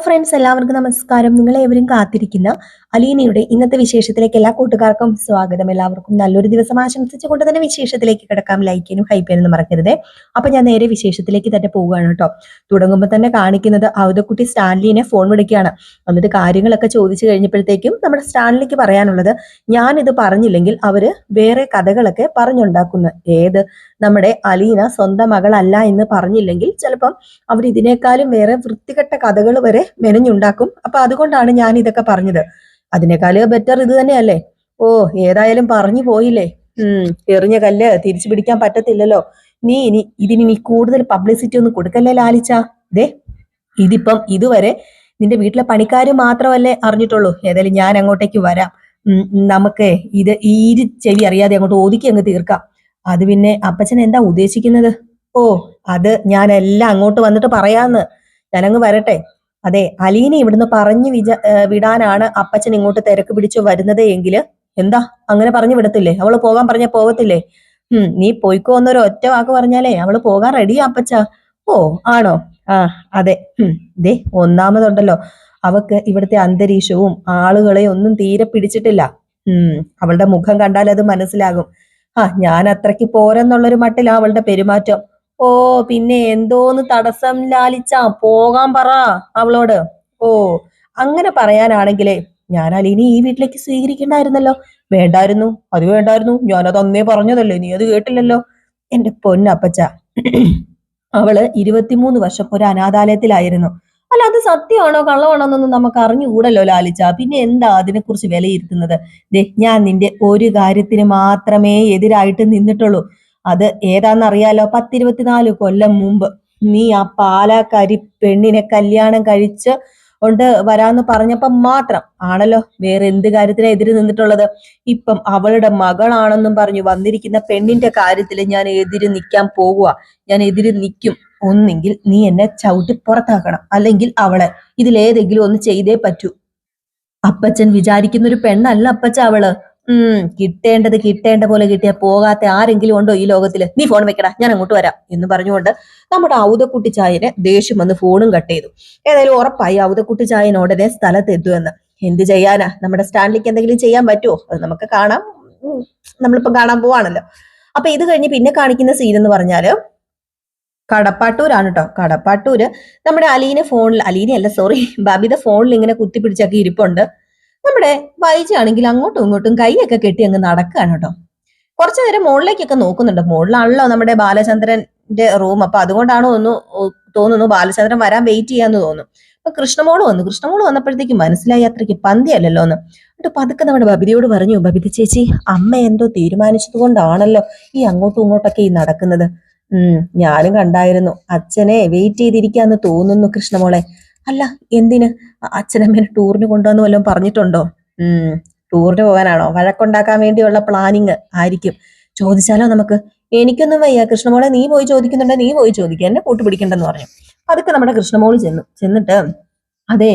Friends, എല്ലാവർക്കും നമസ്കാരം. നിങ്ങളേവരും കാത്തിരിക്കുന്ന അലീനയുടെ ഇന്നത്തെ വിശേഷത്തിലേക്ക് എല്ലാ കൂട്ടുകാർക്കും സ്വാഗതം. എല്ലാവർക്കും നല്ലൊരു ദിവസം ആശംസിച്ചുകൊണ്ട് തന്നെ വിശേഷത്തിലേക്ക് കിടക്കാം. ലൈക്ക് ചെയ്യാനും ഹൈപ്പ് ചെയ്യാനും മറക്കരുത്. അപ്പൊ ഞാൻ നേരെ വിശേഷത്തിലേക്ക് തന്നെ പോവുകയാണ് കേട്ടോ. തുടങ്ങുമ്പോൾ തന്നെ കാണിക്കുന്നത് അവതക്കുട്ടി സ്റ്റാൻലിനെ ഫോൺ വിളിക്കുകയാണ്. എന്നിട്ട് കാര്യങ്ങളൊക്കെ ചോദിച്ചു കഴിഞ്ഞപ്പോഴത്തേക്കും നമ്മുടെ സ്റ്റാൻലിക്ക് പറയാനുള്ളത്, ഞാനിത് പറഞ്ഞില്ലെങ്കിൽ അവര് വേറെ കഥകളൊക്കെ പറഞ്ഞുണ്ടാക്കുന്നു. ഏത് നമ്മുടെ അലീന സ്വന്തം മകളല്ല എന്ന് പറഞ്ഞില്ലെങ്കിൽ ചിലപ്പം അവർ ഇതിനേക്കാളും വേറെ വൃത്തികെട്ട കഥകൾ വരെ മെനഞ്ഞുണ്ടാക്കും. അപ്പൊ അതുകൊണ്ടാണ് ഞാൻ ഇതൊക്കെ പറഞ്ഞത്. അതിനേക്കാളും ബെറ്റർ ഇത് തന്നെയല്ലേ. ഓ, ഏതായാലും പറഞ്ഞു പോയില്ലേ. എറിഞ്ഞ കല്ല് തിരിച്ചു പിടിക്കാൻ പറ്റത്തില്ലല്ലോ. ഇതിനി കൂടുതൽ പബ്ലിസിറ്റി ഒന്നും കൊടുക്കല്ലേ ലാലിച്ച. ദേ, ഇതിപ്പം ഇതുവരെ നിന്റെ വീട്ടിലെ പണിക്കാര് മാത്രമല്ലേ അറിഞ്ഞിട്ടുള്ളൂ. ഏതായാലും ഞാൻ അങ്ങോട്ടേക്ക് വരാം. നമുക്ക് ഇത് ഈ ചെവി അറിയാതെ അങ്ങോട്ട് ഒതുക്കി അങ്ങ് തീർക്കാം. അത് പിന്നെ അപ്പച്ചൻ എന്താ ഉദ്ദേശിക്കുന്നത്? ഓ, അത് ഞാൻ എല്ലാം അങ്ങോട്ട് വന്നിട്ട് പറയാന്ന്. ഞാനങ്ങ് വരട്ടെ. അതെ, അലീനെ ഇവിടുന്ന് പറഞ്ഞു വിടാനാണ് അപ്പച്ചൻ ഇങ്ങോട്ട് തിരക്ക് പിടിച്ചു വരുന്നത് എങ്കിൽ എന്താ അങ്ങനെ പറഞ്ഞു വിടത്തില്ലേ? അവള് പോകാൻ പറഞ്ഞ പോകത്തില്ലേ? നീ പോയിക്കോ എന്നൊരു ഒറ്റ വാക്ക് പറഞ്ഞാലേ അവള് പോകാൻ റെഡിയാ അപ്പച്ച. ഓ, ആണോ? ആ, അതെ. ദേ, ഒന്നാമതുണ്ടല്ലോ, അവക്ക് ഇവിടുത്തെ അന്തരീക്ഷവും ആളുകളെയും ഒന്നും തീരെ പിടിച്ചിട്ടില്ല. അവളുടെ മുഖം കണ്ടാൽ അത് മനസ്സിലാകും. ഞാൻ അത്രയ്ക്ക് പോരെന്നുള്ളൊരു മട്ടിലാ അവളുടെ പെരുമാറ്റം. ഓ, പിന്നെ എന്തോന്ന് തടസ്സം ലാലിച്ച, പോകാൻ പറ അവളോട്. ഓ, അങ്ങനെ പറയാനാണെങ്കിലേ ഞാൻ അലീനെ ഈ വീട്ടിലേക്ക് സ്വീകരിക്കണ്ടായിരുന്നല്ലോ. വേണ്ടായിരുന്നു, അത് വേണ്ടായിരുന്നു. ഞാനത് അന്നേ പറഞ്ഞതല്ലേ, നീ അത് കേട്ടില്ലല്ലോ. എന്റെ പൊന്നപ്പച്ച, അവള് 23 വർഷം ഒരു അനാഥാലയത്തിലായിരുന്നു. അല്ല, അത് സത്യമാണോ കള്ളമാണോ എന്നൊന്നും നമുക്ക് അറിഞ്ഞുകൂടല്ലോ ലാലിച്ച. പിന്നെ എന്താ അതിനെക്കുറിച്ച് വിലയിരുത്തുന്നത്? ഞാൻ നിന്റെ ഒരു കാര്യത്തിന് മാത്രമേ എതിരായിട്ട് നിന്നിട്ടുള്ളൂ. അത് ഏതാന്നറിയാലോ? 10-24 കൊല്ലം മുമ്പ് നീ ആ പാലാക്കാരി പെണ്ണിനെ കല്യാണം കഴിച്ച് കൊണ്ട് വരാന്ന് പറഞ്ഞപ്പോ മാത്രം ആണല്ലോ. വേറെ എന്ത് കാര്യത്തിനാ എതിര് നിന്നിട്ടുള്ളത്? ഇപ്പം അവളുടെ മകളാണെന്നും പറഞ്ഞു വന്നിരിക്കുന്ന പെണ്ണിന്റെ കാര്യത്തിൽ ഞാൻ എതിര് നിൽക്കാൻ പോകുക. ഞാൻ എതിര് നിൽക്കും. ഒന്നെങ്കിൽ നീ എന്നെ ചവിട്ടി പുറത്താക്കണം, അല്ലെങ്കിൽ അവളെ. ഇതിലേതെങ്കിലും ഒന്ന് ചെയ്തേ പറ്റൂ. അപ്പച്ചൻ വിചാരിക്കുന്ന ഒരു പെണ്ണല്ല അപ്പച്ച അവള്. കിട്ടേണ്ടത് കിട്ടേണ്ട പോലെ കിട്ടിയാ പോകാത്ത ആരെങ്കിലും ഉണ്ടോ ഈ ലോകത്തില്? നീ ഫോൺ വെക്കടാ, ഞാൻ അങ്ങോട്ട് വരാം എന്ന് പറഞ്ഞുകൊണ്ട് നമ്മുടെ ഔതക്കുട്ടി ചായനെ ദേഷ്യം വന്ന് ഫോണും കട്ട് ചെയ്തു. ഏതായാലും ഉറപ്പായി ഔതക്കുട്ടി ചായൻ ഉടനെ സ്ഥലത്തെത്തുമെന്ന്. എന്ത് ചെയ്യാനാ? നമ്മുടെ സ്റ്റാൻലിക്ക് എന്തെങ്കിലും ചെയ്യാൻ പറ്റുമോ? അത് നമുക്ക് കാണാം. നമ്മളിപ്പം കാണാൻ പോവാണല്ലോ. അപ്പൊ ഇത് കഴിഞ്ഞ് പിന്നെ കാണിക്കുന്ന സീൻ എന്ന് പറഞ്ഞാല് കടപ്പാട്ടൂരാണ് കേട്ടോ. കടപ്പാട്ടൂര് നമ്മുടെ അലീനയല്ല, സോറി, ബബിത ഫോണിൽ ഇങ്ങനെ കുത്തിപ്പിടിച്ചൊക്കെ ഇരിപ്പുണ്ട്. നമ്മുടെ വൈജാണെങ്കിൽ അങ്ങോട്ടും ഇങ്ങോട്ടും കൈയൊക്കെ കെട്ടി അങ്ങ് നടക്കുകയാണ് കേട്ടോ. കുറച്ചു നേരം മുകളിലേക്കൊക്കെ നോക്കുന്നുണ്ട്. മുകളിലാണല്ലോ നമ്മുടെ ബാലചന്ദ്രന്റെ റൂം. അപ്പൊ അതുകൊണ്ടാണോ തോന്നുന്നു ബാലചന്ദ്രൻ വരാൻ വെയിറ്റ് ചെയ്യാന്ന് തോന്നുന്നു. അപ്പൊ കൃഷ്ണമോള് വന്നപ്പോഴത്തേക്ക് മനസ്സിലായി അത്രയ്ക്ക് പന്തിയല്ലല്ലോ എന്ന്. എന്നിട്ട് പതുക്കെ നമ്മുടെ ബബിതയോട് പറഞ്ഞു, ബബിത ചേച്ചി, അമ്മ എന്തോ തീരുമാനിച്ചത് കൊണ്ടാണല്ലോ ഈ അങ്ങോട്ടും ഇങ്ങോട്ടൊക്കെ ഈ നടക്കുന്നത്. ഞാനും കണ്ടായിരുന്നു. അച്ഛനെ വെയിറ്റ് ചെയ്തിരിക്കാന്ന് തോന്നുന്നു കൃഷ്ണമോളെ. അല്ല, എന്തിന്? അച്ഛനമ്മേനെ ടൂറിന് കൊണ്ടുവന്ന് വല്ലതും പറഞ്ഞിട്ടുണ്ടോ? ടൂറിന് പോകാനാണോ? വഴക്കുണ്ടാക്കാൻ വേണ്ടിയുള്ള പ്ലാനിങ് ആയിരിക്കും. ചോദിച്ചാലോ നമുക്ക്? എനിക്കൊന്നും വയ്യ കൃഷ്ണമോളെ, നീ പോയി ചോദിക്കുന്നുണ്ടെ നീ പോയി ചോദിക്കുക, എന്നെ കൂട്ടുപിടിക്കണ്ടെന്ന് പറഞ്ഞു. അതൊക്കെ നമ്മുടെ കൃഷ്ണമോള് ചെന്നിട്ട് അതെ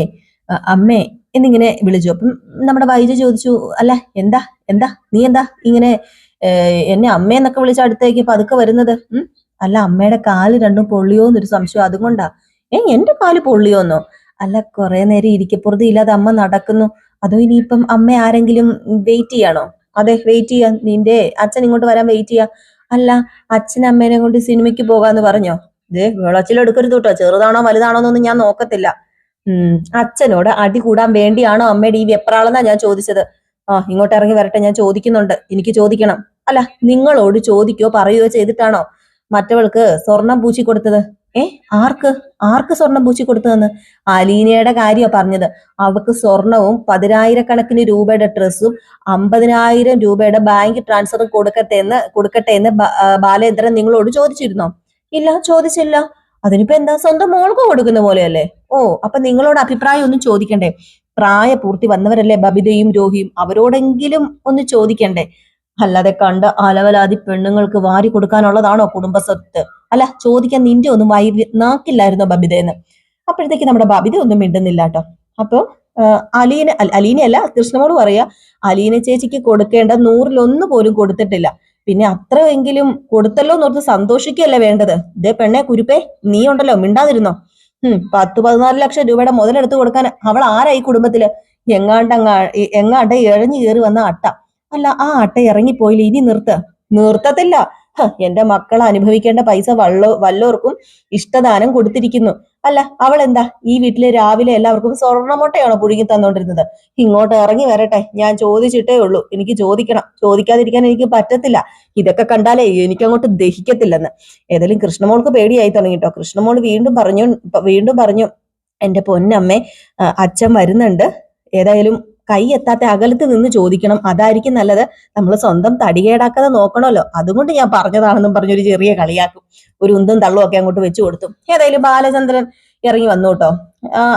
അമ്മേ എന്നിങ്ങനെ വിളിച്ചു. അപ്പം നമ്മുടെ വൈദ്യ ചോദിച്ചു, അല്ല എന്താ എന്താ നീ എന്താ ഇങ്ങനെ എന്നെ അമ്മയെന്നൊക്കെ വിളിച്ച അടുത്തേക്ക് പതുക്കെ വരുന്നത്? അല്ല, അമ്മയുടെ കാല് രണ്ടും പൊള്ളിയോന്നൊരു സംശയം, അതുകൊണ്ടാ. എന്റെ കാല് പൊള്ളിയോന്നോ? അല്ല, കുറെ നേരം ഇരിക്കപ്പുറത്ത് ഇല്ലാതെ അമ്മ നടക്കുന്നു. അതോ ഇനിയിപ്പം അമ്മ ആരെങ്കിലും വെയിറ്റ് ചെയ്യാണോ? അതെ, വെയിറ്റ് ചെയ്യാം. നിന്റെ അച്ഛൻ ഇങ്ങോട്ട് വരാൻ വെയിറ്റ് ചെയ്യാം. അല്ല, അച്ഛൻ അമ്മേനെ കൊണ്ട് സിനിമയ്ക്ക് പോകാന്ന് പറഞ്ഞോ? വിളച്ചിലെടുക്കരുത് കേട്ടോ. ചെറുതാണോ വലുതാണോ എന്നൊന്നും ഞാൻ നോക്കത്തില്ല. അച്ഛനോട് അടി കൂടാൻ വേണ്ടിയാണോ അമ്മയുടെ ഈ വെപ്രാളെന്നാ ഞാൻ ചോദിച്ചത്. ഇങ്ങോട്ട് ഇറങ്ങി വരട്ടെ, ഞാൻ ചോദിക്കുന്നുണ്ട്. എനിക്ക് ചോദിക്കണം. അല്ല, നിങ്ങളോട് ചോദിക്കുകയോ പറയുകയോ ചെയ്തിട്ടാണോ മറ്റവൾക്ക് സ്വർണം പൂച്ചി കൊടുത്തത്? ആർക്ക് ആർക്ക് സ്വർണം പൂച്ചി കൊടുത്തതെന്ന്? അലീനയുടെ കാര്യമാണ് പറഞ്ഞത്. അവക്ക് സ്വർണവും 10,000 രൂപയുടെ ഡ്രസ്സും 50,000 രൂപയുടെ ബാങ്ക് ട്രാൻസ്ഫർ കൊടുക്കട്ടെ എന്ന് ബാലേന്ദ്രൻ നിങ്ങളോട് ചോദിച്ചിരുന്നോ? ഇല്ല, ചോദിച്ചില്ല. അതിനിപ്പോ എന്താ? സ്വന്തം മോൾക്ക് കൊടുക്കുന്ന പോലെയല്ലേ? അപ്പൊ നിങ്ങളോട് അഭിപ്രായം ഒന്നും ചോദിക്കണ്ടേ? പ്രായപൂർത്തി വന്നവരല്ലേ ബബിതയും രോഹിയും, അവരോടെങ്കിലും ഒന്ന് ചോദിക്കണ്ടേ? അല്ലാതെ കണ്ട് അലവലാതി പെണ്ണുങ്ങൾക്ക് വാരി കൊടുക്കാനുള്ളതാണോ കുടുംബസ്വത്ത്? അല്ല, ചോദിക്കാൻ നിന്റെ ഒന്നും നാക്കില്ലായിരുന്നോ ബബിതയെന്ന്? അപ്പോഴത്തേക്ക് നമ്മുടെ ബബിത ഒന്നും മിണ്ടുന്നില്ല കേട്ടോ. അപ്പൊ അലീനയല്ല, കൃഷ്ണമോട് പറയാ, അലീന ചേച്ചിക്ക് കൊടുക്കേണ്ട 100-1 പോലും കൊടുത്തിട്ടില്ല. പിന്നെ അത്രയെങ്കിലും കൊടുത്തല്ലോ എന്നോർത്ത് സന്തോഷിക്കുകയല്ലേ വേണ്ടത്? ഇതേ പെണ്ണെ കുരുപ്പേ, നീ ഉണ്ടല്ലോ മിണ്ടാതിരുന്നോ? 10-14 ലക്ഷം രൂപയുടെ മുതലെടുത്ത് കൊടുക്കാൻ അവൾ ആരായി കുടുംബത്തില്? എങ്ങാണ്ട് ഇഴഞ്ഞു കയറി വന്ന അട്ട. അല്ല, ആ അട്ട ഇറങ്ങിപ്പോയില്ല, ഇനി നിർത്തത്തില്ല. എന്റെ മക്കൾ അനുഭവിക്കേണ്ട പൈസ വല്ലോർക്കും ഇഷ്ടദാനം കൊടുത്തിരിക്കുന്നു. അല്ല, അവൾ എന്താ ഈ വീട്ടില് രാവിലെ എല്ലാവർക്കും സ്വർണ്ണമുട്ടയാണോ പുഴുങ്ങി തന്നോണ്ടിരുന്നത്? ഇങ്ങോട്ട് ഇറങ്ങി വരട്ടെ, ഞാൻ ചോദിച്ചിട്ടേ ഉള്ളൂ. എനിക്ക് ചോദിക്കണം, ചോദിക്കാതിരിക്കാൻ എനിക്ക് പറ്റത്തില്ല. ഇതൊക്കെ കണ്ടാലേ എനിക്ക് അങ്ങോട്ട് ദഹിക്കത്തില്ലെന്ന്. ഏതായാലും കൃഷ്ണമോൾക്ക് പേടിയായി തുടങ്ങിട്ടോ. കൃഷ്ണമോൾ വീണ്ടും പറഞ്ഞു, എന്റെ പൊന്നമ്മേ, അച്ഛൻ വരുന്നുണ്ട്. ഏതായാലും കൈ എത്താത്ത അകലത്ത് നിന്ന് ചോദിക്കണം, അതായിരിക്കും നല്ലത്. നമ്മൾ സ്വന്തം തടികേടാക്കാതെ നോക്കണമല്ലോ, അതുകൊണ്ട് ഞാൻ പറഞ്ഞതാണെന്നും പറഞ്ഞൊരു ചെറിയ കളിയാക്കും, ഒരു ഉന്തും തള്ളും ഒക്കെ അങ്ങോട്ട് വെച്ചു കൊടുത്തു. ഏതായാലും ബാലചന്ദ്രൻ ഇറങ്ങി വന്നു കേട്ടോ.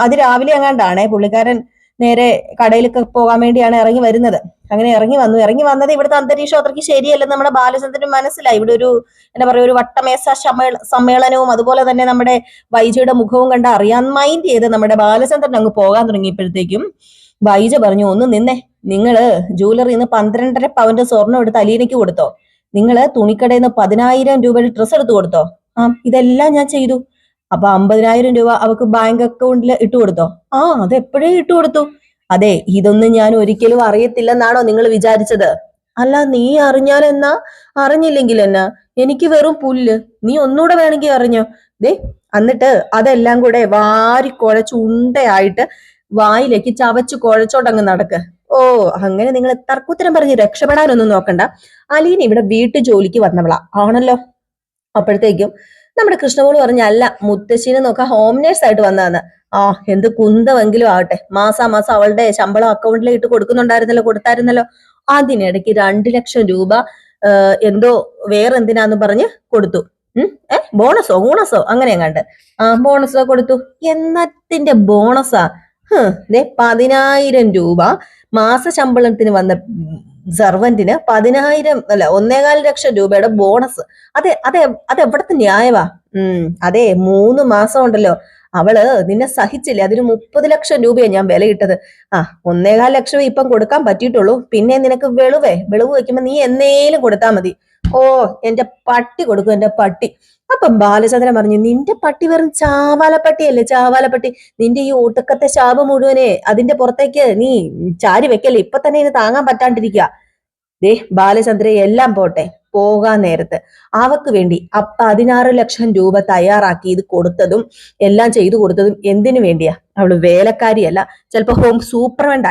അത് രാവിലെ എങ്ങാണ്ടാണേ പുള്ളിക്കാരൻ നേരെ കടയിലൊക്കെ പോകാൻ വേണ്ടിയാണ് ഇറങ്ങി വരുന്നത്. അങ്ങനെ ഇറങ്ങി വന്നത് ഇവിടുത്തെ അന്തരീക്ഷം അത്രയ്ക്ക് ശരിയല്ലെന്ന് നമ്മുടെ ബാലചന്ദ്രന് മനസ്സിലായി. ഇവിടെ ഒരു എന്താ പറയുക, ഒരു വട്ടമേശ സമ്മേളനവും അതുപോലെ തന്നെ നമ്മുടെ വൈജയുടെ മുഖവും കണ്ട് അറിയാൻ മൈൻഡ് ചെയ്ത് നമ്മുടെ ബാലചന്ദ്രൻ അങ്ങ് പോകാൻ തുടങ്ങിയപ്പോഴത്തേക്കും വൈജ പറഞ്ഞു, ഒന്ന് നിന്നേ, നിങ്ങള് ജ്വല്ലറിന്ന് 12.5 പവന്റെ സ്വർണം എടുത്ത് അലീനയ്ക്ക് കൊടുത്തോ? നിങ്ങള് തുണിക്കടയിൽ നിന്ന് 10,000 രൂപയുടെ ഡ്രസ്സ് എടുത്ത് കൊടുത്തോ? ഇതെല്ലാം ഞാൻ ചെയ്തു. അപ്പൊ 50,000 രൂപ അവക്ക് ബാങ്ക് അക്കൗണ്ടിൽ ഇട്ട് കൊടുത്തോ? അത് എപ്പോഴേ ഇട്ട് കൊടുത്തു. അതെ, ഇതൊന്നും ഞാൻ ഒരിക്കലും അറിയത്തില്ലെന്നാണോ നിങ്ങൾ വിചാരിച്ചത്? അല്ല, നീ അറിഞ്ഞാലെന്നാ, അറിഞ്ഞില്ലെങ്കിൽ എന്നാ, എനിക്ക് വെറും പുല്ല്. നീ ഒന്നുകൂടെ വേണമെങ്കിൽ അറിഞ്ഞോ. ദേ, എന്നിട്ട് അതെല്ലാം കൂടെ വാരി കുഴച്ച് ഉണ്ടയായിട്ട് വായിലേക്ക് ചവച്ച് കുഴച്ചോട്ടങ്ങ് നടക്ക്. അങ്ങനെ നിങ്ങൾ തർക്കുത്തരം പറഞ്ഞ് രക്ഷപ്പെടാനൊന്നും നോക്കണ്ട. അലീന ഇവിടെ വീട്ടു ജോലിക്ക് വന്നവളാ ആണല്ലോ. അപ്പോഴത്തേക്കും നമ്മുടെ കൃഷ്ണമോള് പറഞ്ഞ, അല്ല, മുത്തശ്ശിനെ നോക്കാൻ ഹോം നേഴ്സ് ആയിട്ട് വന്നതെന്ന്. എന്ത് കുന്തമെങ്കിലും ആവട്ടെ, മാസാമാസം അവളുടെ ശമ്പളം അക്കൗണ്ടിൽ ഇട്ട് കൊടുത്തായിരുന്നല്ലോ. അതിനിടയ്ക്ക് 2 ലക്ഷം രൂപ എന്തോ വേറെ എന്തിനാന്ന് പറഞ്ഞ് കൊടുത്തു. ബോണസോ അങ്ങനെ എങ്ങാണ്ട്. ബോണസോ കൊടുത്തു. എന്നത്തിന്റെ ബോണസാ? 10,000 രൂപ മാസ ശമ്പളത്തിന് വന്ന സെർവന്റിന് 10,000 അല്ല 1.25 ലക്ഷം രൂപയുടെ ബോണസ്. അതെവിടത്തെ ന്യായവാ? അതെ, 3 മാസം ഉണ്ടല്ലോ അവള് നിന്നെ സഹിച്ചില്ലേ, അതിന് 30 ലക്ഷം രൂപയാണ് ഞാൻ വിലയിട്ടത്. 1.25 ലക്ഷം ഇപ്പം കൊടുക്കാൻ പറ്റിയിട്ടുള്ളൂ. പിന്നെ നിനക്ക് വെളിവ് വെക്കുമ്പോ നീ എന്നേലും കൊടുത്താ മതി. എന്റെ പട്ടി കൊടുക്കും, എന്റെ പട്ടി. അപ്പം ബാലചന്ദ്രൻ പറഞ്ഞു, നിന്റെ പട്ടി വെറും ചാവാലപ്പട്ടിയല്ലേ, ചാവാലപ്പട്ടി. നിന്റെ ഈ ഒടുക്കത്തെ ശാപം മുഴുവനെ അതിന്റെ പുറത്തേക്ക് നീ ചാരി വെക്കല്ലേ, ഇപ്പൊ തന്നെ ഇത് താങ്ങാൻ പറ്റാണ്ടിരിക്കുക. ബാലചന്ദ്ര, എല്ലാം പോട്ടെ, പോകാൻ നേരത്ത് അവക്ക് വേണ്ടി 16 ലക്ഷം രൂപ തയ്യാറാക്കി ഇത് കൊടുത്തതും എല്ലാം ചെയ്തു കൊടുത്തതും എന്തിനു വേണ്ടിയാ? അവള് വേലക്കാരിയല്ല, ചിലപ്പോ ഹോം സൂപ്രണ്ട്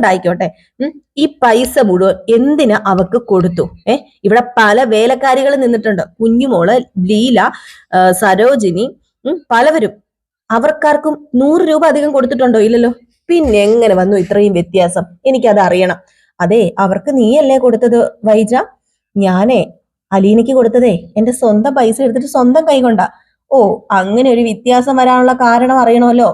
ആയിക്കോട്ടെ. ഈ പൈസ മുഴുവൻ എന്തിനാ അവക്ക് കൊടുത്തു? ഇവിടെ പല വേലക്കാരികൾ നിന്നിട്ടുണ്ട്, കുഞ്ഞുമോള്, ലീല, സരോജിനി, പലവരും. അവർക്കാർക്കും 100 രൂപ അധികം കൊടുത്തിട്ടുണ്ടോ? ഇല്ലല്ലോ. പിന്നെ എങ്ങനെ വന്നു ഇത്രയും വ്യത്യാസം? എനിക്കത് അറിയണം. അതെ, അവർക്ക് നീയല്ലേ കൊടുത്തത് വൈജ? ഞാനേ അലീനയ്ക്ക് കൊടുത്തതേ എന്റെ സ്വന്തം പൈസ എടുത്തിട്ട് സ്വന്തം കൈകൊണ്ടാ. അങ്ങനെ ഒരു വ്യത്യാസം വരാനുള്ള കാരണം അറിയണമല്ലോ.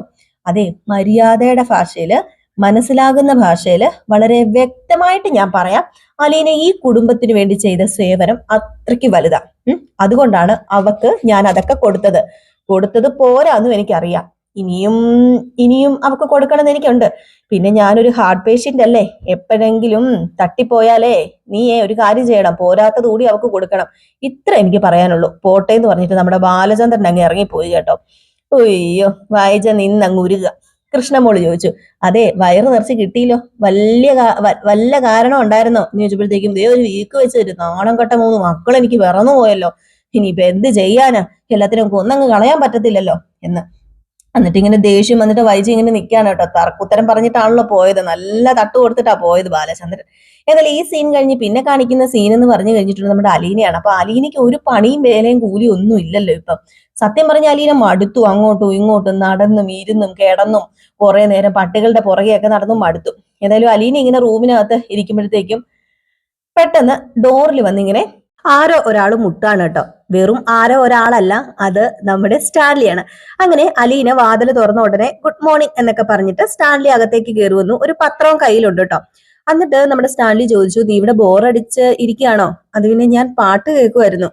അതെ, മര്യാദയുടെ ഭാഷയില്, മനസ്സിലാകുന്ന ഭാഷയില് വളരെ വ്യക്തമായിട്ട് ഞാൻ പറയാം. അലീന ഈ കുടുംബത്തിന് വേണ്ടി ചെയ്ത സേവനം അത്രയ്ക്ക് വലുതാ. അതുകൊണ്ടാണ് അവക്ക് ഞാൻ അതൊക്കെ കൊടുത്തത് പോരാന്നും എനിക്കറിയാം. ഇനിയും അവക്ക് കൊടുക്കണമെന്ന് എനിക്കുണ്ട്. പിന്നെ ഞാനൊരു ഹാർട്ട് പേഷ്യന്റ് അല്ലേ, എപ്പോഴെങ്കിലും തട്ടിപ്പോയാലേ നീ ഒരു കാര്യം ചെയ്യണം, പോരാത്തത് കൂടി അവക്ക് കൊടുക്കണം. ഇത്ര എനിക്ക് പറയാനുള്ളൂ, പോട്ടെ എന്ന് പറഞ്ഞിട്ട് നമ്മുടെ ബാലചന്ദ്രൻ അങ്ങ് ഇറങ്ങിപ്പോയി കേട്ടോ. ഒയ്യോ, വായിച്ച നിന്നങ്ങ് ഉരുക. കൃഷ്ണമോള് ചോദിച്ചു, അതെ, വയറ് നിറച്ച് കിട്ടിയില്ലോ, വല്ല കാരണം ഉണ്ടായിരുന്നോ എന്ന് ചോദിച്ചപ്പോഴത്തേക്കും ഒരു വീക്ക് വെച്ച് തരും, നാണം കെട്ട 3 മക്കൾ എനിക്ക് വിറന്നു പോയല്ലോ, ഇനിയിപ്പൊ എന്ത് ചെയ്യാനാ, എല്ലാത്തിനും കൊന്നങ്ങ് കളയാൻ പറ്റത്തില്ലല്ലോ എന്ന്. എന്നിട്ട് ഇങ്ങനെ ദേഷ്യം വന്നിട്ട് വൈജി ഇങ്ങനെ നിൽക്കാണ് കേട്ടോ. തർക്കുത്തരം പറഞ്ഞിട്ടാണല്ലോ പോയത്, നല്ല തട്ട് കൊടുത്തിട്ടാ പോയത് ബാലചന്ദ്രൻ. ഏതായാലും ഈ സീൻ കഴിഞ്ഞ് പിന്നെ കാണിക്കുന്ന സീൻ എന്ന് പറഞ്ഞു കഴിഞ്ഞിട്ടുണ്ട് നമ്മുടെ അലീനയാണ്. അപ്പൊ അലീനയ്ക്ക് ഒരു പണിയും വേലയും കൂലിയും ഒന്നും ഇല്ലല്ലോ ഇപ്പൊ. സത്യം പറഞ്ഞ അലീന മടുത്തു, അങ്ങോട്ടും ഇങ്ങോട്ടും നടന്നും ഇരുന്നും കിടന്നും കുറെ നേരം പട്ടികളുടെ പുറകെയൊക്കെ നടന്നും മടുത്തു. ഏതായാലും അലീന ഇങ്ങനെ റൂമിനകത്ത് ഇരിക്കുമ്പോഴത്തേക്കും പെട്ടെന്ന് ഡോറിൽ വന്നിങ്ങനെ ആരോ ഒരാൾ മുട്ടാണ് കേട്ടോ. വെറും ആരോ ഒരാളല്ല, അത് നമ്മുടെ സ്റ്റാൻലിയാണ്. അങ്ങനെ അലീന വാതിൽ തുറന്ന ഉടനെ ഗുഡ് മോർണിംഗ് എന്നൊക്കെ പറഞ്ഞിട്ട് സ്റ്റാൻലി അകത്തേക്ക് കയറി വന്നു. ഒരു പത്രവും കയ്യിലുണ്ട് കേട്ടോ. എന്നിട്ട് നമ്മുടെ സ്റ്റാൻലി ചോദിച്ചു, നീ ഇവിടെ ബോറടിച്ച് ഇരിക്കുകയാണോ? അത് പിന്നെ ഞാൻ പാട്ട് കേൾക്കുമായിരുന്നു.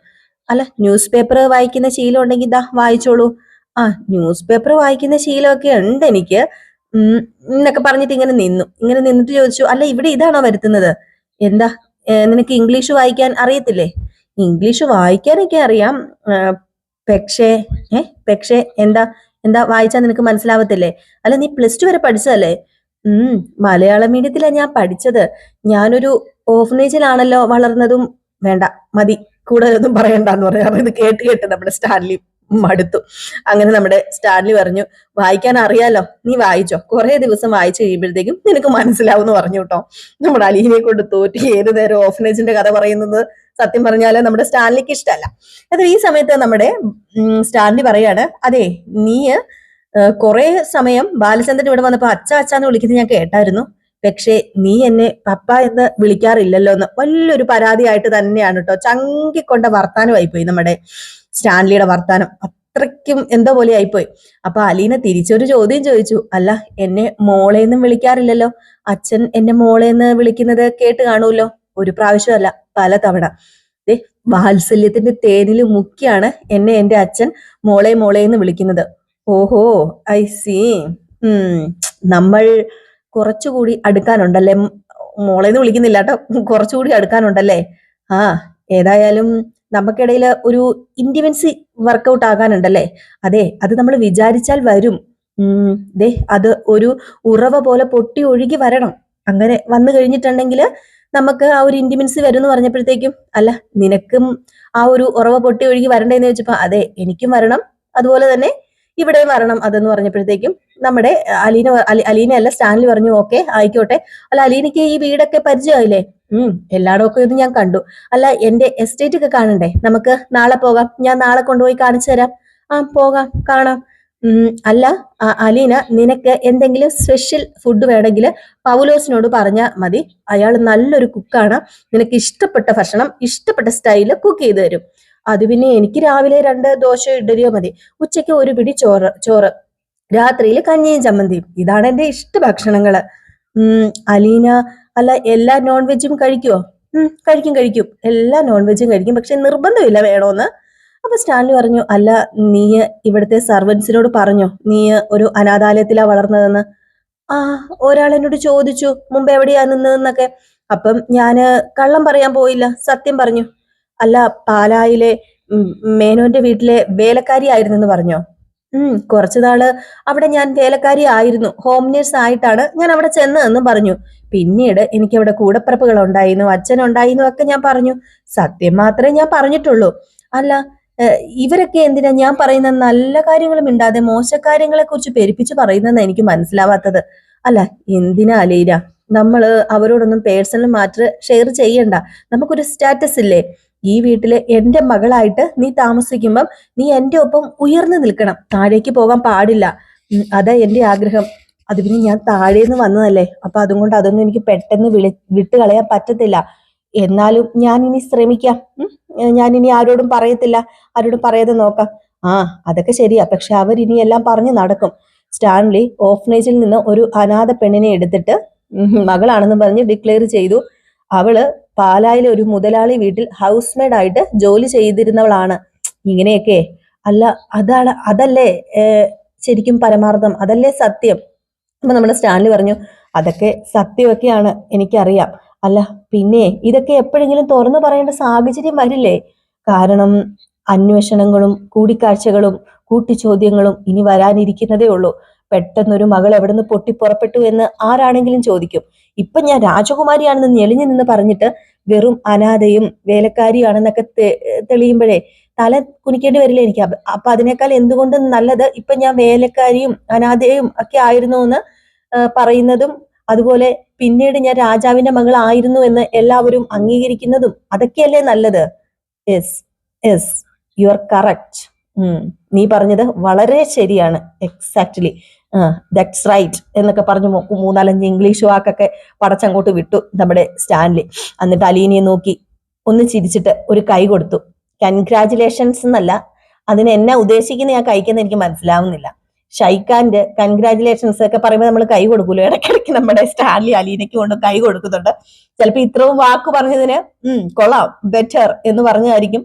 അല്ല, ന്യൂസ് പേപ്പർ വായിക്കുന്ന ശീലം ഉണ്ടെങ്കിൽ ഇതാ വായിച്ചോളൂ. ന്യൂസ് പേപ്പർ വായിക്കുന്ന ശീലമൊക്കെ ഉണ്ട് എനിക്ക് എന്നൊക്കെ പറഞ്ഞിട്ട് ഇങ്ങനെ നിന്നിട്ട് ചോദിച്ചു, അല്ല, ഇവിടെ ഇതാണോ വരുത്തുന്നത്? എന്താ, നിനക്ക് ഇംഗ്ലീഷ് വായിക്കാൻ അറിയത്തില്ലേ? ഇംഗ്ലീഷ് വായിക്കാനൊക്കെ അറിയാം, പക്ഷേ പക്ഷേ എന്താ എന്താ വായിച്ചാൽ നിനക്ക് മനസ്സിലാവത്തില്ലേ? അല്ല നീ പ്ലസ് ടു വരെ പഠിച്ചതല്ലേ? ഉം മലയാളം മീഡിയത്തിലാണ് ഞാൻ പഠിച്ചത്. ഞാനൊരു ഓർഫനേജിലാണല്ലോ വളർന്നതും. വേണ്ട, മതി, കൂടുതലൊന്നും പറയണ്ടെന്ന് പറഞ്ഞു. അപ്പൊ ഇത് കേട്ട് കേട്ട് നമ്മുടെ സ്റ്റാൻലി മടുത്തു. അങ്ങനെ നമ്മുടെ സ്റ്റാൻലി പറഞ്ഞു, വായിക്കാൻ അറിയാലോ, നീ വായിച്ചോ, കുറെ ദിവസം വായിച്ചു കഴിയുമ്പോഴത്തേക്കും നിനക്ക് മനസ്സിലാവും എന്ന് പറഞ്ഞു കേട്ടോ. നമ്മുടെ അലീനെ കൊണ്ട് തോറ്റി ഏത് നേരം ഓർഫനേജിന്റെ കഥ പറയുന്നത് സത്യം പറഞ്ഞാല് നമ്മുടെ സ്റ്റാൻലിക്ക് ഇഷ്ടമല്ല. അത് ഈ സമയത്ത് നമ്മുടെ സ്റ്റാൻലി പറയാണ്, അതെ നീ കുറെ സമയം ബാലചന്ദ്രൻ ഇവിടെ വന്നപ്പോ അച്ഛ അച്ഛന്ന് വിളിക്കുന്നത് ഞാൻ കേട്ടായിരുന്നു. പക്ഷേ നീ എന്നെ പപ്പ എന്ന് വിളിക്കാറില്ലല്ലോ എന്ന് വലിയൊരു പരാതിയായിട്ട് തന്നെയാണ് കേട്ടോ. ചങ്കിക്കൊണ്ട വർത്താനമായി പോയി നമ്മുടെ സ്റ്റാൻലിയുടെ വർത്താനം. അത്രയ്ക്കും എന്തോ പോലെ ആയിപ്പോയി. അപ്പൊ അലീന തിരിച്ചൊരു ചോദ്യം ചോദിച്ചു, അല്ല എന്നെ മോളേന്നും വിളിക്കാറില്ലല്ലോ, അച്ഛൻ എന്നെ മോളേന്ന് വിളിക്കുന്നത് കേട്ട് കാണൂല്ലോ? ഒരു പ്രാവശ്യമല്ല, പല തവണ. വാത്സല്യത്തിന്റെ തേനിൽ മുക്കിയാണ് എന്നെ എന്റെ അച്ഛൻ മോളെ മോളേന്ന് വിളിക്കുന്നത്. ഓഹോ, ഐ സീ. നമ്മൾ കുറച്ചുകൂടി അടുക്കാനുണ്ടല്ലേ? മോളേന്ന് വിളിക്കുന്നില്ല കേട്ടോ, കുറച്ചുകൂടി അടുക്കാനുണ്ടല്ലേ? ആ, ഏതായാലും നമുക്കിടയിൽ ഒരു ഇന്റിമൻസി വർക്കൗട്ട് ആകാനുണ്ടല്ലേ? അതെ, അത് നമ്മൾ വിചാരിച്ചാൽ വരും. അത് ഒരു ഉറവ പോലെ പൊട്ടി ഒഴുകി വരണം. അങ്ങനെ വന്നു കഴിഞ്ഞിട്ടുണ്ടെങ്കിൽ നമുക്ക് ആ ഒരു ഇന്റിമൻസി വരും എന്ന് പറഞ്ഞപ്പോഴത്തേക്കും, അല്ല നിനക്കും ആ ഒരു ഉറവ പൊട്ടി ഒഴുകി വരണ്ടേന്ന് ചോദിച്ചപ്പോ, അതെ എനിക്കും വരണം, അതുപോലെ തന്നെ ഇവിടെയും വരണം അതെന്ന് പറഞ്ഞപ്പോഴത്തേക്കും നമ്മുടെ അലീന അല്ല സ്റ്റാൻലി പറഞ്ഞു, ഓക്കെ ആയിക്കോട്ടെ. അല്ല അലീനയ്ക്ക് ഈ വീടൊക്കെ പരിചയമായില്ലേ? എല്ലായിടമൊക്കെ ഇത് ഞാൻ കണ്ടു. അല്ല എന്റെ എസ്റ്റേറ്റ് ഒക്കെ കാണണ്ടേ? നമുക്ക് നാളെ പോകാം, ഞാൻ നാളെ കൊണ്ടുപോയി കാണിച്ചു തരാം. ആ പോകാം, കാണാം. അല്ല അലീന, നിനക്ക് എന്തെങ്കിലും സ്പെഷ്യൽ ഫുഡ് വേണമെങ്കിൽ പൗലോസിനോട് പറഞ്ഞാൽ മതി. അയാൾ നല്ലൊരു കുക്കാണ്. നിനക്ക് ഇഷ്ടപ്പെട്ട ഭക്ഷണം ഇഷ്ടപ്പെട്ട സ്റ്റൈല് കുക്ക് ചെയ്തു തരും. അത് പിന്നെ എനിക്ക് രാവിലെ 2 ദോശ ഇഡലിയോ മതി, ഉച്ചയ്ക്ക് ഒരു പിടി ചോറ്, രാത്രിയിൽ കഞ്ഞിയും ചമ്മന്തിയും. ഇതാണ് എന്റെ ഇഷ്ട ഭക്ഷണങ്ങള്. അലീന, അല്ല എല്ലാ നോൺ വെജും കഴിക്കുവോ? കഴിക്കും, എല്ലാ നോൺ വെജും കഴിക്കും, പക്ഷെ നിർബന്ധമില്ല വേണോന്ന്. അപ്പൊ സ്റ്റാൻലി പറഞ്ഞു, അല്ല നീ ഇവിടുത്തെ സർവൻസിനോട് പറഞ്ഞോ നീ ഒരു അനാഥാലയത്തിലാ വളർന്നതെന്ന്? ആ, ഒരാൾ എന്നോട് ചോദിച്ചു മുമ്പ് എവിടെയാ നിന്നതെന്നൊക്കെ. അപ്പം ഞാന് കള്ളം പറയാൻ പോയില്ല, സത്യം പറഞ്ഞു. അല്ല പാലായിലെ മേനോന്റെ വീട്ടിലെ വേലക്കാരി ആയിരുന്നെന്ന് പറഞ്ഞോ? കുറച്ചു നാള് അവിടെ ഞാൻ വേലക്കാരി ആയിരുന്നു, ഹോം നേഴ്സ് ആയിട്ടാണ് ഞാൻ അവിടെ ചെന്നതെന്നും പറഞ്ഞു. പിന്നീട് എനിക്ക് അവിടെ കൂടപ്പിറപ്പുകൾ ഉണ്ടായിരുന്നു, അച്ഛനുണ്ടായിരുന്നു ഒക്കെ ഞാൻ പറഞ്ഞു. സത്യം മാത്രമേ ഞാൻ പറഞ്ഞിട്ടുള്ളൂ. അല്ല ഇവരൊക്കെ എന്തിനാ ഞാൻ പറയുന്ന നല്ല കാര്യങ്ങൾ മിണ്ടാതെ മോശകാര്യങ്ങളെ കുറിച്ച് പെരുപ്പിച്ച് പറയുന്നതെന്ന് എനിക്ക് മനസ്സിലാവാത്തത്. അല്ല എന്തിനാ അലീന, നമ്മള് അവരോടൊന്നും പേഴ്സണൽ മാറ്റർ ഷെയർ ചെയ്യണ്ട. നമുക്കൊരു സ്റ്റാറ്റസ് ഇല്ലേ? ഈ വീട്ടില് എന്റെ മകളായിട്ട് നീ താമസിക്കുമ്പം നീ എന്റെ ഒപ്പം ഉയർന്നു നിൽക്കണം, താഴേക്ക് പോകാൻ പാടില്ല. അതാ എന്റെ ആഗ്രഹം. അത് പിന്നെ ഞാൻ താഴേന്ന് വന്നതല്ലേ, അപ്പൊ അതുകൊണ്ട് അതൊന്നും എനിക്ക് പെട്ടെന്ന് വിട്ട് കളയാൻ പറ്റത്തില്ല. എന്നാലും ഞാൻ ഇനി ശ്രമിക്കാം. ഞാൻ ഇനി ആരോടും പറയത്തില്ല, ആരോടും പറയാതെ നോക്കാം. ആ, അതൊക്കെ ശരിയാ, പക്ഷെ അവരിനി എല്ലാം പറഞ്ഞു നടക്കും. സ്റ്റാൻലി ഓഫ്നേജിൽ നിന്ന് ഒരു അനാഥ പെണ്ണിനെ എടുത്തിട്ട് മകളാണെന്ന് പറഞ്ഞ് ഡിക്ലെയർ ചെയ്തു. അവള് പാലായിലെ ഒരു മുതലാളി വീട്ടിൽ ഹൗസ് മെയ്ഡ് ആയിട്ട് ജോലി ചെയ്തിരുന്നവളാണ്. ഇങ്ങനെയൊക്കെ അല്ല, അതല്ലേ ശരിക്കും പരമാർത്ഥം, അതല്ലേ സത്യം? അപ്പൊ നമ്മുടെ സ്റ്റാൻലി പറഞ്ഞു, അതൊക്കെ സത്യമൊക്കെയാണ്, എനിക്കറിയാം. അല്ല പിന്നെ ഇതൊക്കെ എപ്പോഴെങ്കിലും തുറന്നു പറയേണ്ട സാഹചര്യം വരില്ലേ? കാരണം അന്വേഷണങ്ങളും കൂടിക്കാഴ്ചകളും കൂട്ടിച്ചോദ്യങ്ങളും ഇനി വരാനിരിക്കുന്നതേ ഉള്ളൂ. പെട്ടെന്നൊരു മകൾ എവിടുന്ന് പൊട്ടിപ്പുറപ്പെട്ടു എന്ന് ആരാണെങ്കിലും ചോദിക്കും. ഇപ്പൊ ഞാൻ രാജകുമാരിയാണെന്ന് ഞെളിഞ്ഞു നിന്ന് പറഞ്ഞിട്ട് വെറും അനാഥയും വേലക്കാരിയാണെന്നൊക്കെ തെളിയുമ്പോഴേ തല കുനിക്കേണ്ടി വരില്ല എനിക്ക്. അപ്പൊ അതിനേക്കാൾ എന്തുകൊണ്ടും നല്ലത് ഇപ്പൊ ഞാൻ വേലക്കാരിയും അനാഥയും ഒക്കെ ആയിരുന്നു എന്ന് പറയുന്നതും, അതുപോലെ പിന്നീട് ഞാൻ രാജാവിന്റെ മകളായിരുന്നു എന്ന് എല്ലാവരും അംഗീകരിക്കുന്നതും അതൊക്കെയല്ലേ നല്ലത്? Yes yes, you are correct. നീ പറഞ്ഞത് വളരെ ശരിയാണ്, എക്സാക്ട്ലി, ദാറ്റ്സ് റൈറ്റ് എന്നൊക്കെ പറഞ്ഞു 3-4 ഇംഗ്ലീഷ് വാക്കൊക്കെ പടച്ചങ്ങോട്ട് വിട്ടു നമ്മുടെ സ്റ്റാൻലി. എന്നിട്ട് അലീനയെ നോക്കി ഒന്ന് ചിരിച്ചിട്ട് ഒരു കൈ കൊടുത്തു. കൺഗ്രാറ്റുലേഷൻസ് എന്നല്ല, അതിന് എന്നാ ഉദ്ദേശിക്കുന്ന ആ കൈക്കെന്ന് എനിക്ക് മനസ്സിലാവുന്നില്ല. ഷൈഖാന്റെ കൺഗ്രാറ്റുലേഷൻസ് ഒക്കെ പറയുമ്പോൾ നമ്മൾ കൈ കൊടുക്കൂലോ, ഇടയ്ക്കിടയ്ക്ക് നമ്മുടെ സ്റ്റാൻലി അലീനയ്ക്ക് കൊണ്ട് കൈ കൊടുക്കുന്നുണ്ട്. ചിലപ്പോ ഇത്രയും വാക്ക് പറഞ്ഞതിന് കൊള്ളാം, ബെറ്റർ എന്ന് പറഞ്ഞായിരിക്കും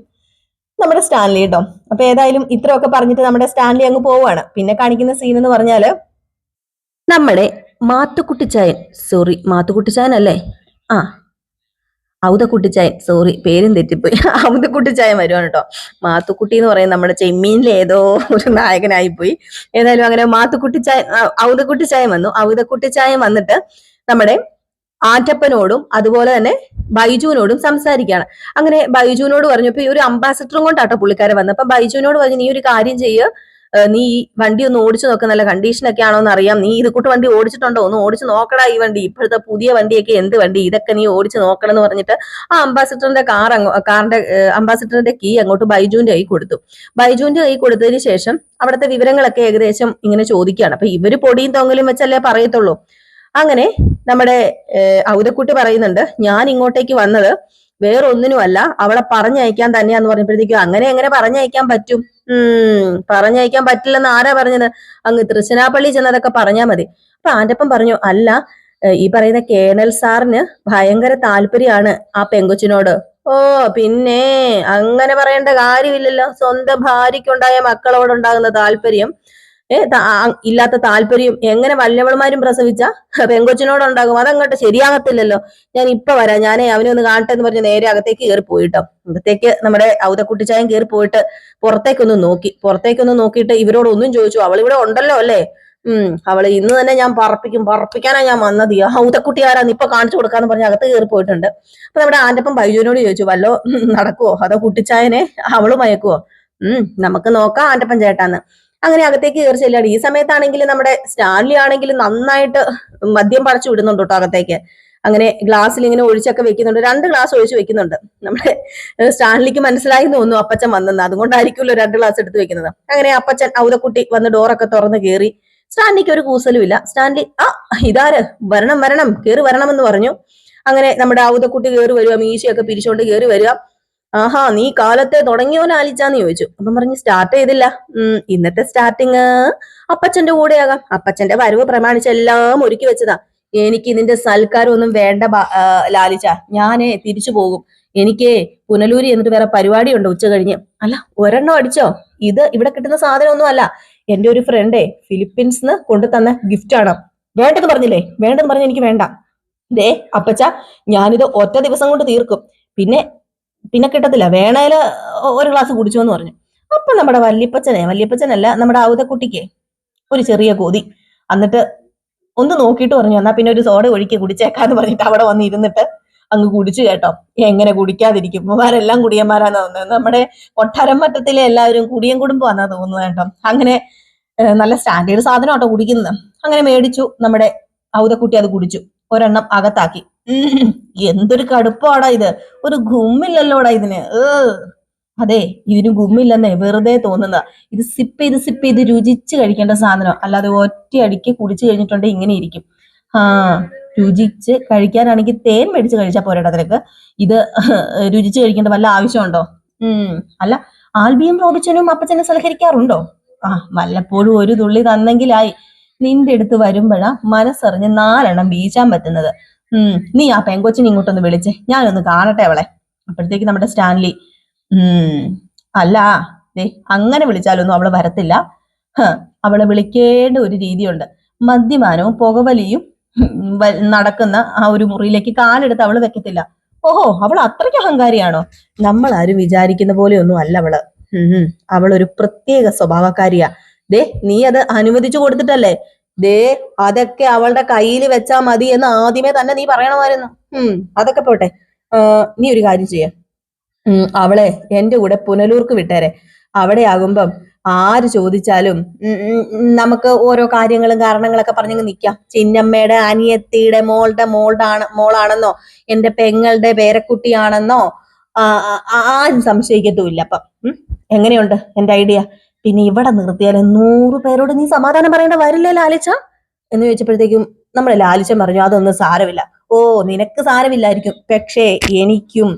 നമ്മുടെ സ്റ്റാൻലി കേട്ടോ. അപ്പൊ ഏതായാലും ഇത്രയൊക്കെ പറഞ്ഞിട്ട് നമ്മുടെ സ്റ്റാൻലി അങ്ങ് പോവാണ്. പിന്നെ കാണിക്കുന്ന സീൻ എന്ന് പറഞ്ഞാല് നമ്മുടെ മാത്തുക്കുട്ടിച്ചായൻ, സോറി മാത്തുക്കുട്ടിച്ചായൻ അല്ലേ, ആ ഔതക്കുട്ടിച്ചായൻ, സോറി പേരും തെറ്റിപ്പോയി. ഔതക്കുട്ടിച്ചായൻ വരുവാണ് കേട്ടോ. മാത്തുക്കുട്ടി എന്ന് പറയുന്നത് നമ്മുടെ ചെമ്മീനിലെ ഏതോ ഒരു നായകനായി പോയി. ഏതായാലും അങ്ങനെ മാത്തുക്കുട്ടിച്ചായൻ, ഔതക്കുട്ടിച്ചായൻ വന്നു. ഔതക്കുട്ടിച്ചായൻ വന്നിട്ട് നമ്മുടെ ആറ്റപ്പനോടും അതുപോലെ തന്നെ ബൈജുവിനോടും സംസാരിക്കുകയാണ്. അങ്ങനെ ബൈജുവിനോട് പറഞ്ഞു, ഇപ്പൊ ഈ ഒരു അംബാസഡറും കൊണ്ടാട്ടോ പുള്ളിക്കാരെ വന്നത്. അപ്പൊ ബൈജുവിനോട് പറഞ്ഞു, നീ ഒരു കാര്യം ചെയ്യുക, നീ ഈ വണ്ടി ഒന്ന് ഓടിച്ചു നോക്ക, നല്ല കണ്ടീഷനൊക്കെ ആണോ എന്ന് അറിയാം, നീ ഇത് കൂട്ട് വണ്ടി ഓടിച്ചിട്ടുണ്ടോ, ഒന്ന് ഓടിച്ചു നോക്കടാ ഈ വണ്ടി, ഇപ്പോഴത്തെ പുതിയ വണ്ടിയൊക്കെ എന്ത് വണ്ടി, ഇതൊക്കെ നീ ഓടിച്ചു നോക്കണം എന്ന് പറഞ്ഞിട്ട് ആ കാറിന്റെ അംബാസഡറിന്റെ കീ അങ്ങോട്ട് ബൈജുവിന്റെ കൈ കൊടുത്തു. ബൈജുവിന്റെ കൈ കൊടുത്തതിന് ശേഷം അവിടുത്തെ വിവരങ്ങളൊക്കെ ഏകദേശം ഇങ്ങനെ ചോദിക്കുകയാണ്. അപ്പൊ ഇവര് പൊടിയും തൊങ്ങലും വെച്ചല്ലേ പറയത്തുള്ളൂ. അങ്ങനെ നമ്മുടെ ഔതക്കുട്ടി പറയുന്നുണ്ട്, ഞാൻ ഇങ്ങോട്ടേക്ക് വന്നത് വേറൊന്നിനുമല്ല, അവളെ പറഞ്ഞയക്കാൻ തന്നെയാന്ന് പറഞ്ഞപ്പോഴത്തേക്കും അങ്ങനെ എങ്ങനെ പറഞ്ഞയക്കാൻ പറ്റും? പറഞ്ഞയക്കാൻ പറ്റില്ലെന്ന് ആരാ പറഞ്ഞത്? അങ്ങ് തൃശ്ശിനാപ്പള്ളി ചെന്നതൊക്കെ പറഞ്ഞാൽ മതി. അപ്പൊ ആന്റപ്പൻ പറഞ്ഞു, അല്ല, ഈ പറയുന്ന കേണൽ സാറിന് ഭയങ്കര താല്പര്യമാണ് ആ പെങ്കൊച്ചിനോട്. ഓ പിന്നെ അങ്ങനെ പറയേണ്ട കാര്യമില്ലല്ലോ. സ്വന്തം ഭാര്യയ്ക്കുണ്ടായ മക്കളോടുണ്ടാകുന്ന താല്പര്യം ഇല്ലാത്ത താല്പര്യം എങ്ങനെ വല്ലവൾമാരും പ്രസവിച്ച പെങ്കൊച്ചിനോടുണ്ടാകും? അതങ്ങോട്ട് ശരിയാകത്തില്ലല്ലോ. ഞാൻ ഇപ്പൊ വരാം, ഞാനേ അവനെ ഒന്ന് കാണട്ടെ എന്ന് പറഞ്ഞ് നേരെ അകത്തേക്ക് കയറി പോയിട്ടോ. അകത്തേക്ക് നമ്മുടെ ഔതക്കുട്ടിച്ചായൻ കയറി പോയിട്ട് പുറത്തേക്കൊന്ന് നോക്കിയിട്ട് ഇവരോടൊന്നും ചോദിച്ചു, അവളിവിടെ ഉണ്ടല്ലോ അല്ലേ? അവളെ ഇന്ന് തന്നെ ഞാൻ പറപ്പിക്കാനാ ഞാൻ വന്നത്. ഔതക്കുട്ടി ആരാന്ന് ഇപ്പൊ കാണിച്ചു കൊടുക്കാന്ന് പറഞ്ഞ് അകത്ത് കയറി പോയിട്ടുണ്ട്. അപ്പൊ നമ്മുടെ ആന്റപ്പൻ ബൈജുവിനോട് ചോദിച്ചു, വല്ലോ നടക്കുവോ, അതോ കുട്ടിച്ചായനെ അവള് മയക്കുവോ? നമുക്ക് നോക്കാം ആന്റപ്പൻ ചേട്ടാന്ന്. അങ്ങനെ അകത്തേക്ക് കയറി ചെല്ലാണ്. ഈ സമയത്താണെങ്കിൽ നമ്മുടെ സ്റ്റാൻലി ആണെങ്കിൽ നന്നായിട്ട് മദ്യം പടച്ചു വിടുന്നുണ്ട് കേട്ടോ അകത്തേക്ക്. അങ്ങനെ ഗ്ലാസ്സിൽ ഇങ്ങനെ ഒഴിച്ചൊക്കെ വെക്കുന്നുണ്ട്. 2 ഗ്ലാസ് ഒഴിച്ച് വെക്കുന്നുണ്ട്. നമ്മുടെ സ്റ്റാൻലിക്ക് മനസ്സിലായി തോന്നുന്നു അപ്പച്ചൻ വന്നെന്ന്, അതുകൊണ്ടായിരിക്കുമല്ലോ 2 ഗ്ലാസ് എടുത്ത് വെക്കുന്നത്. അങ്ങനെ അപ്പച്ചൻ ഔതക്കുട്ടി വന്ന് ഡോറൊക്കെ തുറന്ന് കയറി. സ്റ്റാൻലിക്ക് ഒരു കൂസലും ഇല്ല. സ്റ്റാൻലി ഇതാര്, വരണം കയറി വരണമെന്ന് പറഞ്ഞു. അങ്ങനെ നമ്മുടെ ഔതക്കുട്ടി കയറി വരിക, മീശയൊക്കെ പിരിച്ചോണ്ട് കയറി വരിക. ആഹാ, നീ കാലത്തെ തുടങ്ങിയോനെ ആലിച്ചാന്ന് ചോദിച്ചു. അപ്പം പറഞ്ഞു, സ്റ്റാർട്ട് ചെയ്തില്ല. ഇന്നത്തെ സ്റ്റാർട്ടിങ് അപ്പച്ചന്റെ കൂടെയാകാം. അപ്പച്ചന്റെ വരവ് പ്രമാണിച്ച് എല്ലാം ഒരുക്കി വെച്ചതാ. എനിക്ക് ഇതിന്റെ സൽക്കാരം ഒന്നും വേണ്ട ലാലിച്ച, ഞാനേ തിരിച്ചു പോകും. എനിക്ക് പുനലൂരി എന്നിട്ട് വേറെ പരിപാടിയുണ്ട് ഉച്ച കഴിഞ്ഞ്. അല്ല, ഒരെണ്ണം അടിച്ചോ? ഇത് ഇവിടെ കിട്ടുന്ന സാധനമൊന്നും അല്ല, എന്റെ ഒരു ഫ്രണ്ടേ ഫിലിപ്പീൻസിന് കൊണ്ടു തന്ന ഗിഫ്റ്റ് ആണ്. വേണ്ടെന്ന് പറഞ്ഞില്ലേ? വേണ്ടെന്ന് പറഞ്ഞ എനിക്ക് വേണ്ട. ദേ അപ്പച്ച, ഞാനിത് ഒറ്റ ദിവസം കൊണ്ട് തീർക്കും. പിന്നെ കിട്ടത്തില്ല, വേണേല് ഒരു ഗ്ലാസ് കുടിച്ചോ എന്ന് പറഞ്ഞു. അപ്പൊ നമ്മുടെ വല്യപ്പച്ചനല്ല, നമ്മുടെ ഔതക്കുട്ടിക്ക് ഒരു ചെറിയ കൊതി. എന്നിട്ട് ഒന്ന് നോക്കിയിട്ട് പറഞ്ഞു, എന്നാ പിന്നെ ഒരു സോഡ ഒഴിക്കി കുടിച്ചേക്കാന്ന് പറഞ്ഞിട്ട് അവിടെ വന്ന് ഇരുന്നിട്ട് അങ്ങ് കുടിച്ചു കേട്ടോ. എങ്ങനെ കുടിക്കാതിരിക്കും? ഇവരെല്ലാം കുടിയന്മാരാന്ന് തോന്നുന്നത്. നമ്മുടെ കൊട്ടാരം മറ്റത്തിലെ എല്ലാവരും കുടിയൻ കുടുംബമാണെന്നാ തോന്നുന്നത് കേട്ടോ. അങ്ങനെ നല്ല സ്റ്റാൻഡേർഡ് സാധനം കേട്ടോ കുടിക്കുന്നത്. അങ്ങനെ മേടിച്ചു. നമ്മുടെ ഔതക്കുട്ടി അത് കുടിച്ചു. ഒരെണ്ണം അകത്താക്കി. എന്തൊരു കടുപ്പാടാ ഇത്, ഒരു ഗുമ്മില്ലല്ലോടാ ഇതിന്. അതെ, ഇതിന് ഗുമ്മില്ലെന്നേ വെറുതെ തോന്നുന്നതാ. ഇത് സിപ്പ് ചെയ്ത് രുചിച്ച് കഴിക്കേണ്ട സാധനം, അല്ലാതെ ഒറ്റയടിക്ക് കുടിച്ചു കഴിഞ്ഞിട്ടുണ്ടെങ്കിൽ ഇങ്ങനെ ഇരിക്കും. രുചിച്ച് കഴിക്കാനാണെങ്കിൽ തേൻ മേടിച്ച് കഴിച്ചാൽ പോരേട്ടാ നിനക്ക്. ഇത് രുചിച്ച് കഴിക്കേണ്ട വല്ല ആവശ്യമുണ്ടോ? അല്ല, ആൽബിയും റോബിച്ചനും അപ്പച്ചനെ സലഹരിക്കാറുണ്ടോ? വല്ലപ്പോഴും ഒരു തുള്ളി തന്നെങ്കിലായി. നിന്റെ അടുത്ത് വരുമ്പോഴാ മനസ്സറിഞ്ഞ് 4 എണ്ണം വീശാൻ പറ്റുന്നത്. നീ ആ പെങ്കൊച്ചിനെ ഇങ്ങോട്ടൊന്ന് വിളിച്ചേ, ഞാനൊന്ന് കാണട്ടെ അവളെ. അപ്പോഴത്തേക്ക് നമ്മുടെ സ്റ്റാൻലി, അല്ല ദേ അങ്ങനെ വിളിച്ചാലൊന്നും അവള് വരത്തില്ല. അവളെ വിളിക്കേണ്ട ഒരു രീതിയുണ്ട്. മദ്യപാനവും പുകവലിയും നടക്കുന്ന ആ ഒരു മുറിയിലേക്ക് കാലെടുത്ത് അവള് വെക്കത്തില്ല. ഓഹോ, അവൾ അത്രയ്ക്ക് അഹങ്കാരിയാണോ? നമ്മൾ ആരും വിചാരിക്കുന്ന പോലെയൊന്നും അല്ല അവള്. അവളൊരു പ്രത്യേക സ്വഭാവക്കാരിയാ. ദേ, നീ അത് അനുവദിച്ചു കൊടുത്തിട്ടല്ലേ? ദേ, അതൊക്കെ അവളുടെ കയ്യിൽ വെച്ചാ മതി എന്ന് ആദ്യമേ തന്നെ നീ പറയണമായിരുന്നു. അതൊക്കെ പോട്ടെ, നീ ഒരു കാര്യം ചെയ്യ, അവളെ എന്റെ കൂടെ പുനലൂർക്ക് വിട്ടേരെ. അവിടെ ആകുമ്പം ആര് ചോദിച്ചാലും നമുക്ക് ഓരോ കാര്യങ്ങളും കാരണങ്ങളൊക്കെ പറഞ്ഞങ്ങ് നിക്കാം. ചിന്നമ്മയുടെ അനിയത്തിയുടെ മോളാണെന്നോ എന്റെ പെങ്ങളുടെ പേരക്കുട്ടിയാണെന്നോ ആരും സംശയിക്കത്തുമില്ല. അപ്പം എങ്ങനെയുണ്ട് എന്റെ ഐഡിയ? പിന്നെ ഇവിടെ നിർത്തിയാലും 100 പേരോട് നീ സമാധാനം പറയേണ്ട വരില്ലേ ലാലിച്ച എന്ന് ചോദിച്ചപ്പോഴത്തേക്കും നമ്മുടെ ലാലിച്ചൻ പറഞ്ഞു, അതൊന്നും സാരമില്ല. ഓ, നിനക്ക് സാരമില്ലായിരിക്കും, പക്ഷേ എനിക്കും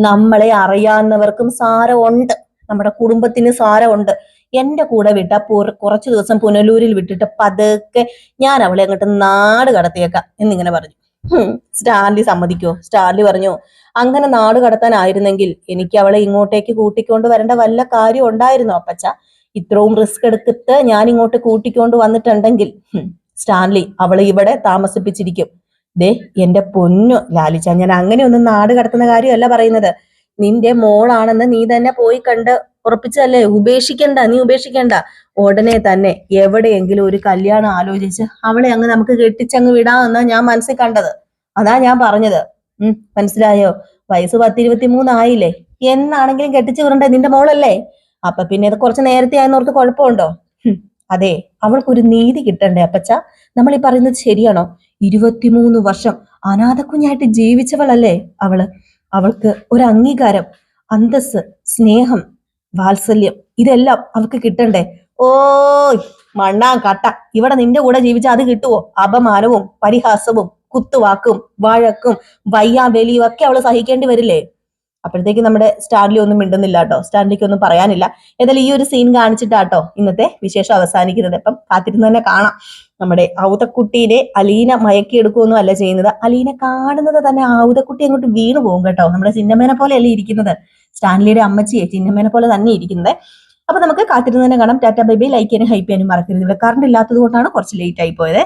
നമ്മളെ അറിയാവുന്നവർക്കും സാരമുണ്ട്, നമ്മുടെ കുടുംബത്തിന് സാരമുണ്ട്. എന്റെ കൂടെ വിട്ട കുറച്ചു ദിവസം പുനലൂരിൽ വിട്ടിട്ട് പതുക്കെ ഞാൻ അവളെ അങ്ങോട്ട് നാട് കടത്തിയേക്കാം എന്നിങ്ങനെ പറഞ്ഞു. സ്റ്റാൻലി സമ്മതിക്കോ? സ്റ്റാൻലി പറഞ്ഞു, അങ്ങനെ നാട് കടത്താനായിരുന്നെങ്കിൽ എനിക്ക് അവളെ ഇങ്ങോട്ടേക്ക് കൂട്ടിക്കൊണ്ട് വരേണ്ട വല്ല കാര്യം ഉണ്ടായിരുന്നോ അപ്പച്ച? ഇത്രയും റിസ്ക് എടുത്തിട്ട് ഞാൻ ഇങ്ങോട്ട് കൂട്ടിക്കൊണ്ട് വന്നിട്ടുണ്ടെങ്കിൽ സ്റ്റാൻലി അവളെ ഇവിടെ താമസിപ്പിച്ചിരിക്കും. ദേ എന്റെ പൊന്നു ലാലിച്ച, ഞാൻ അങ്ങനെയൊന്നും നാട് കടത്തുന്ന കാര്യമല്ല പറയുന്നത്. നിന്റെ മോളാണെന്ന് നീ തന്നെ പോയി കണ്ട് ഉറപ്പിച്ചല്ലേ. നീ ഉപേക്ഷിക്കണ്ട. ഉടനെ തന്നെ എവിടെയെങ്കിലും ഒരു കല്യാണം ആലോചിച്ച് അവളെ അങ്ങ് നമുക്ക് കെട്ടിച്ചങ്ങ് വിടാമെന്നാ ഞാൻ മനസ്സിൽ കണ്ടത്. അതാ ഞാൻ പറഞ്ഞത്. മനസ്സിലായോ? വയസ്സ് 10-23 ആയില്ലേ. എന്നാണെങ്കിലും കെട്ടിച്ചു വിടണ്ടേ, നിന്റെ മോളല്ലേ. അപ്പൊ പിന്നെ ഇത് കുറച്ച് നേരത്തെ ആയെന്നോർത്ത് കുഴപ്പമുണ്ടോ? അതെ, അവൾക്കൊരു നീതി കിട്ടണ്ടേ അപ്പച്ച. നമ്മൾ ഈ പറയുന്നത് ശരിയാണോ? 23 വർഷം അനാഥ കുഞ്ഞായിട്ട് ജീവിച്ചവളല്ലേ അവള്. അവൾക്ക് ഒരു അംഗീകാരം, അന്തസ്, സ്നേഹം, വാത്സല്യം ഇതെല്ലാം അവൾക്ക് കിട്ടണ്ടേ? ഓ മണ്ണാ കട്ട, ഇവിടെ നിന്റെ കൂടെ ജീവിച്ച അത് കിട്ടുവോ? അപമാനവും പരിഹാസവും കുത്തുവാക്കും വഴക്കും വയ്യാവേലിയും ഒക്കെ അവള് സഹിക്കേണ്ടി വരില്ലേ? അപ്പോഴത്തേക്ക് നമ്മുടെ സ്റ്റാൻലി ഒന്നും മിണ്ടുന്നില്ല കേട്ടോ. സ്റ്റാൻലിക്ക് ഒന്നും പറയാനില്ല. ഏതായാലും ഈ ഒരു സീൻ കാണിച്ചിട്ടാട്ടോ ഇന്നത്തെ വിശേഷം അവസാനിക്കുന്നത്. അപ്പം കാത്തിരുന്ന് തന്നെ കാണാം. നമ്മുടെ ഔതക്കുട്ടീനെ അലീന മയക്കിയെടുക്കുകയൊന്നും അല്ല ചെയ്യുന്നത്. അലീന കാണുന്നത് തന്നെ ഔതക്കുട്ടി അങ്ങോട്ട് വീണു പോകും കേട്ടോ. നമ്മുടെ ചിന്നമ്മേനെ പോലെ അല്ലേ ഇരിക്കുന്നത്. സ്റ്റാൻലിയുടെ അമ്മച്ചിയെ ചിന്നമ്മേനെ പോലെ തന്നെ ഇരിക്കുന്നത്. അപ്പൊ നമുക്ക് കാത്തിരുന്ന് തന്നെ കാണാം. Tata bye bye. ലൈക്ക് ചെയ്യാനും ഹൈപ്പ് ചെയ്യാനും മറക്കരുത്. ഇവിടെ കറണ്ട് ഇല്ലാത്തത് കൊണ്ടാണ് കുറച്ച് ലേറ്റ് ആയി പോയത്.